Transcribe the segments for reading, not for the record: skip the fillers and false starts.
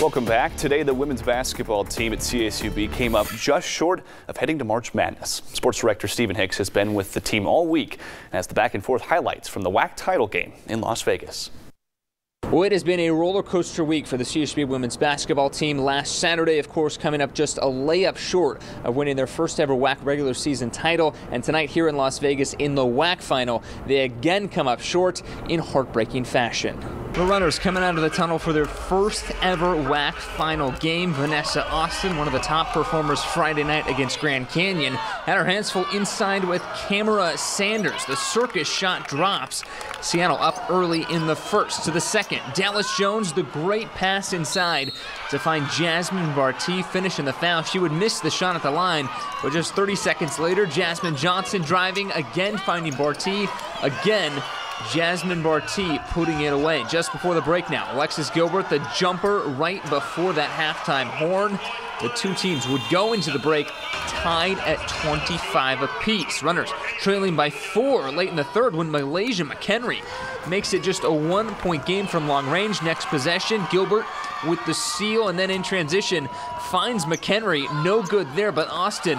Welcome back. Today, the women's basketball team at CSUB came up just short of heading to March Madness. Sports Director Stephen Hicks has been with the team all week and has the back and forth highlights from the WAC title game in Las Vegas. Well, it has been a roller coaster week for the CSUB women's basketball team. Last Saturday, of course, coming up just a layup short of winning their first ever WAC regular season title. And tonight here in Las Vegas in the WAC final, they again come up short in heartbreaking fashion. The runners coming out of the tunnel for their first ever WAC final game. Vanessa Austin, one of the top performers Friday night against Grand Canyon, had her hands full inside with Camera Sanders. The circus shot drops. Seattle up early in the first. To the second, Dallas Jones, the great pass inside to find Jasmine Barty finishing the foul. She would miss the shot at the line, but just 30 seconds later, Jasmine Johnson driving, again finding Barty. Again, Jasmine Barty putting it away. Just before the break now, Alexis Gilbert, the jumper right before that halftime horn. The two teams would go into the break tied at 25 apiece. Runners trailing by 4 late in the third when Malaysia McHenry makes it just a 1-point game from long range. Next possession, Gilbert with the steal, and then in transition finds McHenry. No good there, but Austin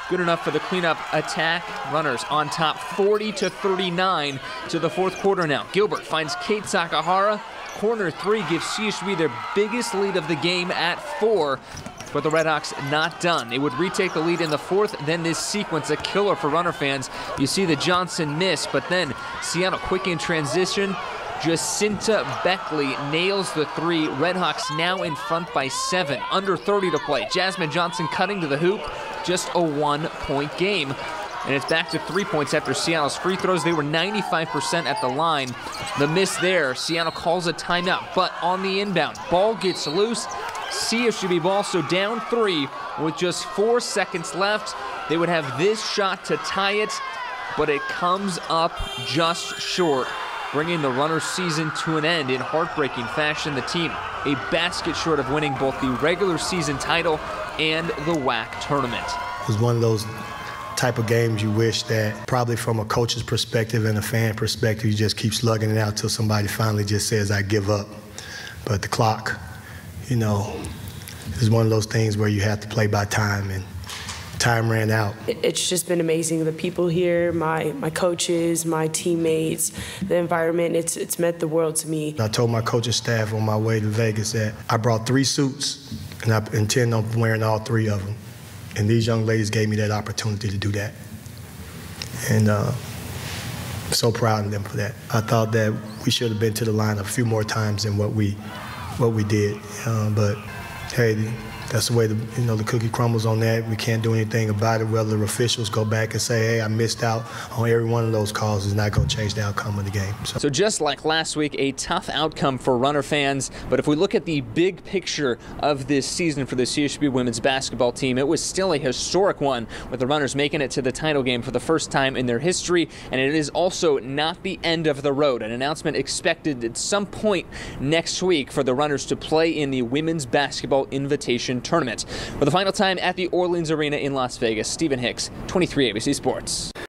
good enough for the cleanup attack. Runners on top 40-39 to the fourth quarter now. Gilbert finds Kate Sakahara. Corner three gives CSUB their biggest lead of the game at 4. But the Redhawks not done. They would retake the lead in the fourth. Then this sequence, a killer for Runner fans. You see the Johnson miss, but then Seattle quick in transition. Jacinta Beckley nails the three. Redhawks now in front by 7. Under 30 to play. Jasmine Johnson cutting to the hoop. Just a 1-point game. And it's back to 3 points after Seattle's free throws. They were 95% at the line. The miss there, Seattle calls a timeout, but on the inbound, ball gets loose. CSUB ball, so down 3 with just 4 seconds left. They would have this shot to tie it, but it comes up just short, bringing the Runners' season to an end in heartbreaking fashion. The team a basket short of winning both the regular season title and the WAC tournament. It was one of those type of games you wish that probably from a coach's perspective and a fan perspective, you just keep slugging it out till somebody finally just says, I give up. But the clock, you know, is one of those things where you have to play by time, and time ran out. It's just been amazing. The people here, my coaches, my teammates, the environment, it's meant the world to me. I told my coaching staff on my way to Vegas that I brought 3 suits, and I intend on wearing all 3 of them. And these young ladies gave me that opportunity to do that. And I'm so proud of them for that. I thought that we should have been to the line a few more times than what we did. But hey, that's the way the cookie crumbles on that. We can't do anything about it. Whether the officials go back and say, hey, I missed out on every one of those calls, is not going to change the outcome of the game. So just like last week, a tough outcome for Runner fans. But if we look at the big picture of this season for the CSUB women's basketball team, it was still a historic one, with the Runners making it to the title game for the first time in their history. And it is also not the end of the road. An announcement expected at some point next week for the Runners to play in the Women's Basketball Invitation Tournament. For the final time at the Orleans Arena in Las Vegas, Stephen Hicks, 23 ABC Sports.